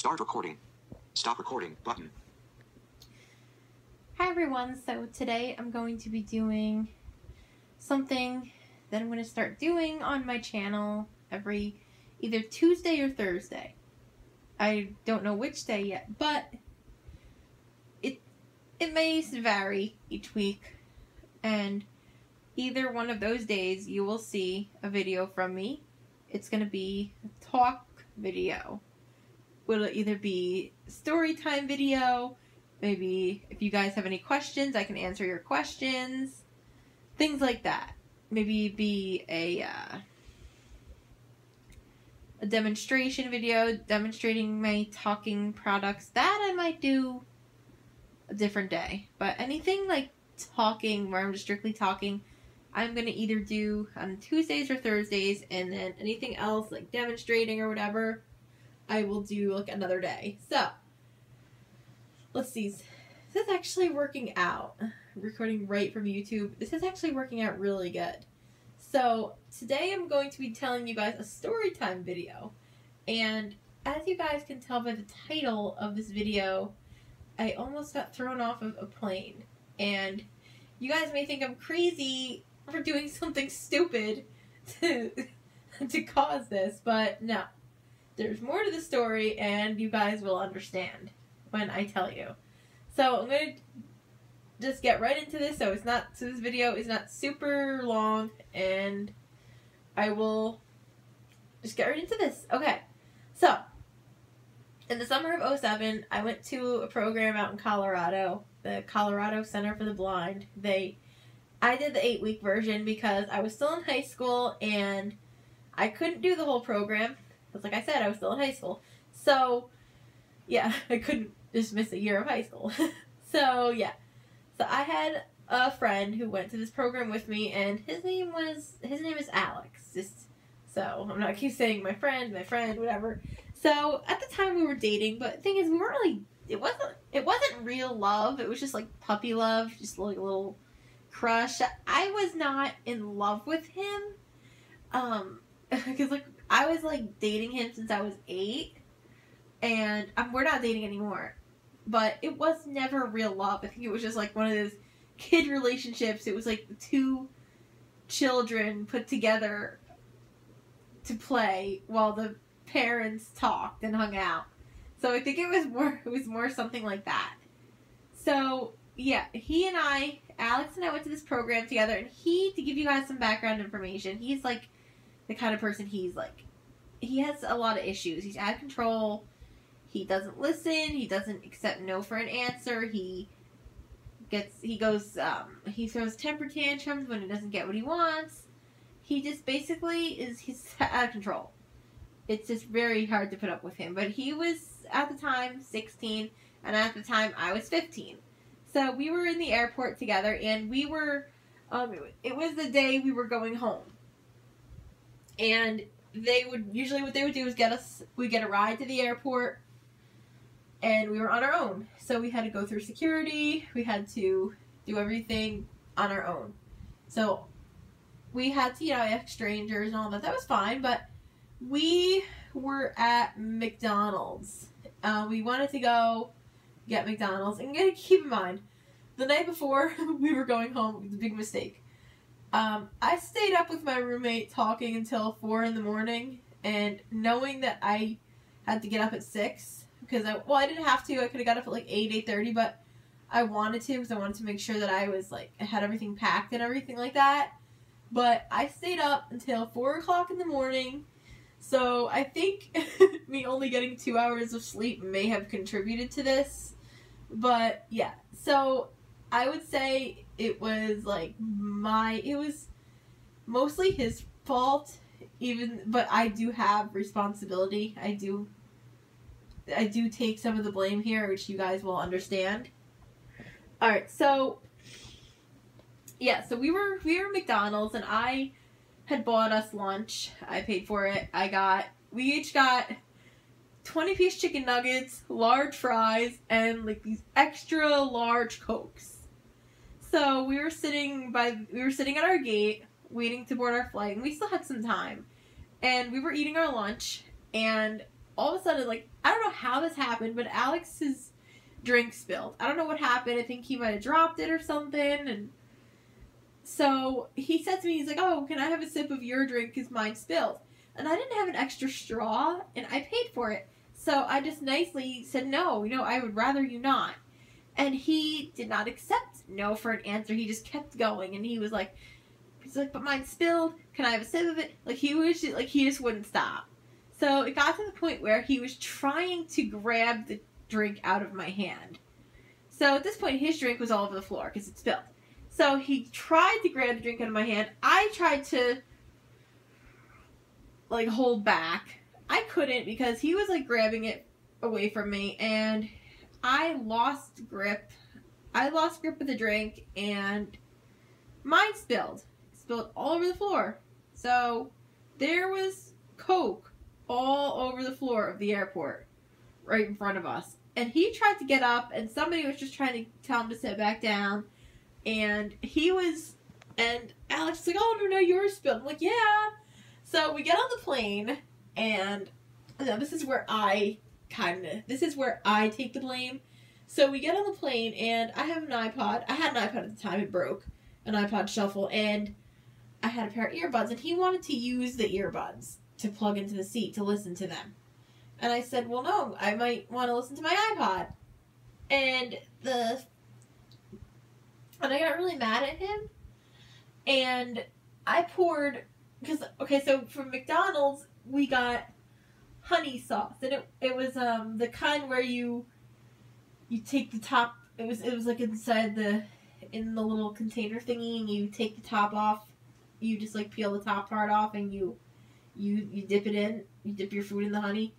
Start recording. Stop recording button. Hi everyone, so today I'm going to be doing something that I'm going to start doing on my channel every either Tuesday or Thursday. I don't know which day yet, but it may vary each week, and either one of those days you will see a video from me. It's going to be a talk video. Will it either be a story time video? Maybe if you guys have any questions, I can answer your questions. Things like that. Maybe be a demonstration video demonstrating my talking products. That I might do a different day. But anything like talking, where I'm just strictly talking, I'm going to either do on Tuesdays or Thursdays, and then anything else like demonstrating or whatever, I will do like another day. So, let's see. This is actually working out. Recording right from YouTube. This is actually working out really good. So, today I'm going to be telling you guys a story time video. And as you guys can tell by the title of this video, I almost got thrown off of a plane. And you guys may think I'm crazy for doing something stupid to cause this, but no. There's more to the story, and you guys will understand when I tell you. So I'm going to just get right into this. So this video is not super long, and I will just get right into this. Okay. So in the summer of 2007, I went to a program out in Colorado, the Colorado Center for the Blind. I did the 8-week version because I was still in high school and I couldn't do the whole program. Because like I said, I was still in high school. So, yeah, I couldn't just miss a year of high school. So, yeah. So I had a friend who went to this program with me, and his name is Alex. So I'm not keep saying my friend, whatever. So at the time we were dating, but the thing is, we weren't really. It wasn't real love. It was just like puppy love, just like a little crush. I was not in love with him, because like I was like dating him since I was 8, and we're not dating anymore. But it was never real love. I think it was just like one of those kid relationships. It was like the two children put together to play while the parents talked and hung out. So I think it was more something like that. So yeah, Alex and I went to this program together, and to give you guys some background information, he's like the kind of person he has a lot of issues. He's out of control. He doesn't listen. He doesn't accept no for an answer. He throws temper tantrums when he doesn't get what he wants. He just basically he's out of control. It's just very hard to put up with him. But he was at the time 16, and at the time I was 15. So we were in the airport together, and we were, it was the day we were going home. And what they would do is we'd get a ride to the airport, and we were on our own. So we had to go through security, we had to do everything on our own. So we had to, ask strangers and all that. That was fine, but we were at McDonald's. We wanted to go get McDonald's, and you gotta keep in mind, the night before we were going home, it was a big mistake. I stayed up with my roommate talking until 4 in the morning, and knowing that I had to get up at 6, because I didn't have to. I could have got up at like 8:30, but I wanted to, because I wanted to make sure that I had everything packed and everything like that. But I stayed up until 4 o'clock in the morning, so I think me only getting 2 hours of sleep may have contributed to this. But yeah, so I would say it was mostly his fault, but I do have responsibility. I do take some of the blame here, which you guys will understand. Alright, so yeah, so we were at McDonald's, and I had bought us lunch. I paid for it. We each got 20-piece chicken nuggets, large fries, and like these extra large Cokes. So we were sitting at our gate waiting to board our flight, and we still had some time. And we were eating our lunch, and all of a sudden, like, I don't know how this happened, but Alex's drink spilled. I don't know what happened. I think he might have dropped it or something. And so he said to me, he's like, oh, can I have a sip of your drink because mine spilled? And I didn't have an extra straw, and I paid for it. So I just nicely said, no, I would rather you not. And he did not accept no for an answer. He just kept going, and he's like, but mine spilled. Can I have a sip of it? Like, he just wouldn't stop. So it got to the point where he was trying to grab the drink out of my hand. So at this point, his drink was all over the floor because it spilled. So he tried to grab the drink out of my hand. I tried to, like, hold back. I couldn't because he was, like, grabbing it away from me, and I lost grip. I lost grip of the drink, and mine spilled. It spilled all over the floor. So there was Coke all over the floor of the airport right in front of us. And he tried to get up, and somebody was just trying to tell him to sit back down. And Alex was like, oh, no, yours spilled. I'm like, yeah. So we get on the plane, and this is where I take the blame. So we get on the plane, and I have an iPod. I had an iPod at the time. It broke. An iPod Shuffle. And I had a pair of earbuds, and he wanted to use the earbuds to plug into the seat to listen to them. And I said, well, no, I might want to listen to my iPod. And I got really mad at him. And I poured, so from McDonald's, we got honey sauce. And it was the kind where you take the top, it was like in the little container thingy, and you take the top off. You just, like, peel the top part off, and you dip it in. You dip your food in the honey.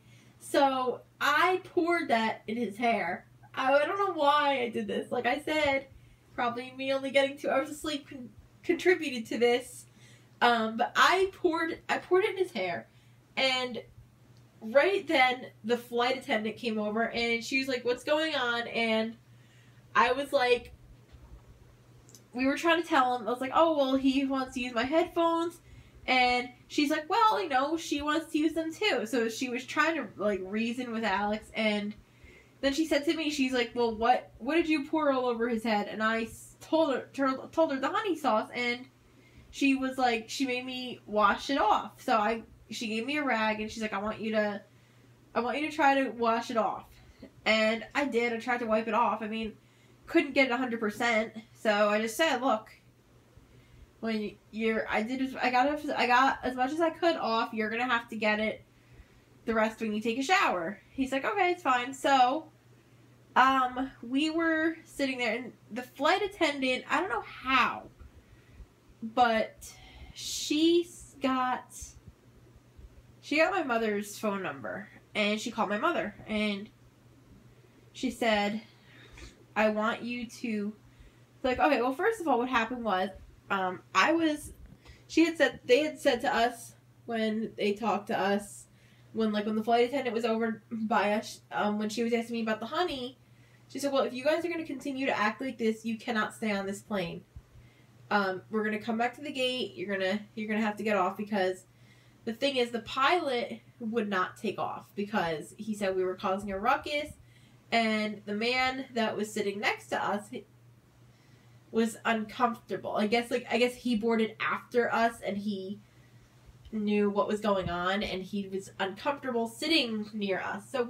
So I poured that in his hair. I don't know why I did this. Like I said, probably me only getting 2 hours of sleep contributed to this. But I poured it in his hair, and right then the flight attendant came over, and she was like, "What's going on?" And I was like, we were trying to tell him. I was like, "Oh, well, he wants to use my headphones." And she's like, well, she wants to use them too. So she was trying to, like, reason with Alex. And then she said to me, she's like, well, what did you pour all over his head? And I told her the honey sauce. And she was like, she made me wash it off. So she gave me a rag, and she's like, I want you to try to wash it off. And I did. I tried to wipe it off. I mean, couldn't get it 100%. So I just said, look, when I got as much as I could off. You're gonna have to get it the rest when you take a shower. He's like, okay, it's fine. So, we were sitting there, and the flight attendant, I don't know how, but she got my mother's phone number, and she called my mother, and she said, I want you to, like, okay, well, first of all, what happened was, they had said to us when they talked to us, when the flight attendant was over by us, when she was asking me about the honey, she said, well, if you guys are going to continue to act like this, you cannot stay on this plane. We're going to come back to the gate. You're going to have to get off, because the thing is, the pilot would not take off because he said we were causing a ruckus, and the man that was sitting next to us was uncomfortable. I guess he boarded after us, and he knew what was going on, and he was uncomfortable sitting near us. So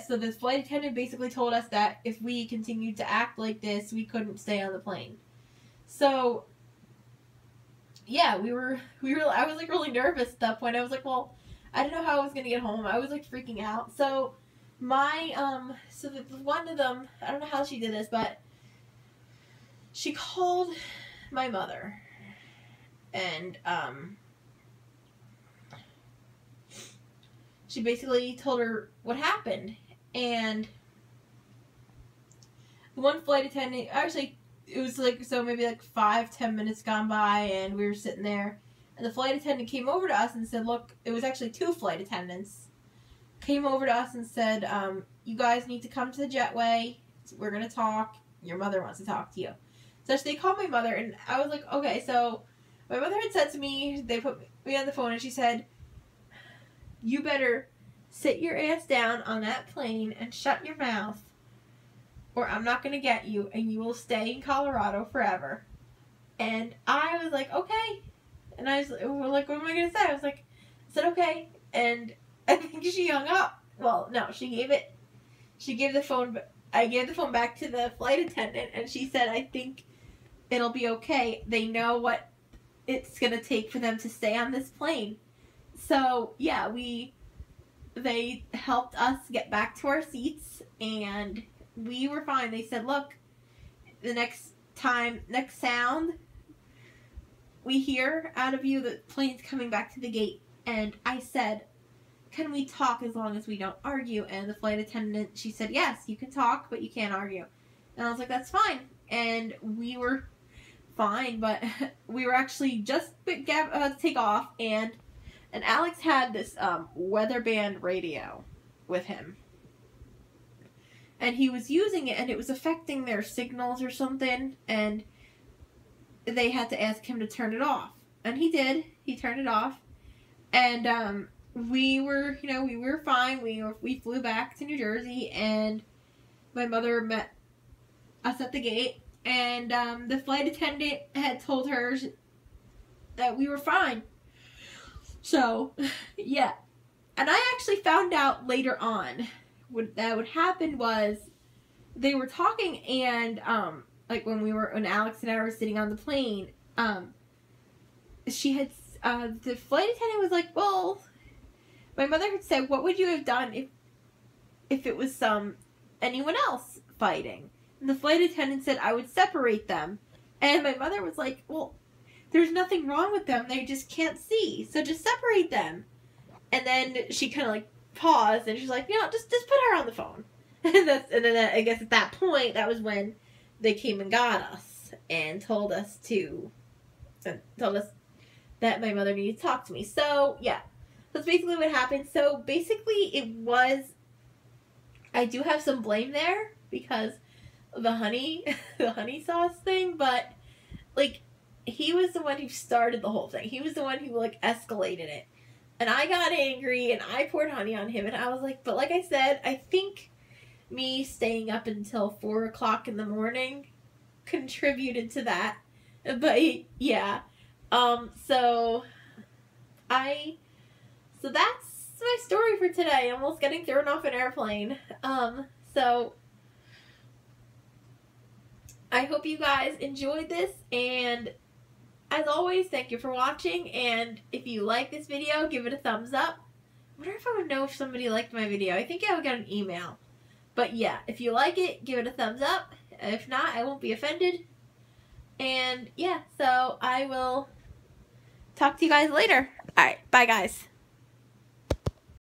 so the flight attendant basically told us that if we continued to act like this, we couldn't stay on the plane. So, yeah, I was, like, really nervous at that point. I was like, well, I didn't know how I was going to get home. I was, like, freaking out. So, one of them, I don't know how she did this, but she called my mother, and she basically told her what happened. And the one flight attendant, actually, it was maybe 5-10 minutes gone by, and we were sitting there, and the flight attendant came over to us and said, look, it was actually 2 flight attendants, came over to us and said, you guys need to come to the jetway. We're going to talk. Your mother wants to talk to you. So they called my mother, and I was like, okay. So my mother had said to me, they put me on the phone, and she said, you better sit your ass down on that plane and shut your mouth, or I'm not going to get you, and you will stay in Colorado forever. And I was like, okay. And I was like, what am I going to say? I said, okay. And I think she hung up. Well, no, I gave the phone back to the flight attendant, and she said, I think it'll be okay. They know what it's going to take for them to stay on this plane. So, yeah, they helped us get back to our seats, and we were fine. They said, look, the next sound we hear out of you, the plane's coming back to the gate. And I said, can we talk as long as we don't argue? And the flight attendant, she said, yes, you can talk, but you can't argue. And I was like, that's fine. And we were fine, but we were actually just about to take off, and Alex had this weather band radio with him. And he was using it, and it was affecting their signals or something, and they had to ask him to turn it off. And he did. He turned it off. And we were fine. We flew back to New Jersey, and my mother met us at the gate, and the flight attendant had told her that we were fine. So, yeah. And I actually found out later on what happened was they were talking, and when Alex and I were sitting on the plane, she had the flight attendant was like, well, my mother had said, what would you have done if it was anyone else fighting? And the flight attendant said, I would separate them. And my mother was like, well, there's nothing wrong with them. They just can't see. So just separate them. And then she kind of like paused, and she's like, just put her on the phone. And then I guess at that point, that was when they came and got us and told us that my mother needed to talk to me. So, yeah. That's basically what happened. So, basically, I do have some blame there because the honey sauce thing, but, like, he was the one who started the whole thing. He was the one who, like, escalated it. And I got angry, and I poured honey on him, and I was like, but like I said, I think me staying up until 4 o'clock in the morning contributed to that. But, yeah. So that's my story for today. Almost getting thrown off an airplane. So I hope you guys enjoyed this, and as always, thank you for watching, and if you like this video, give it a thumbs up. I wonder if I would know if somebody liked my video. I think I would get an email. But yeah, if you like it, give it a thumbs up. If not, I won't be offended. And yeah, so I will talk to you guys later. Alright, bye guys.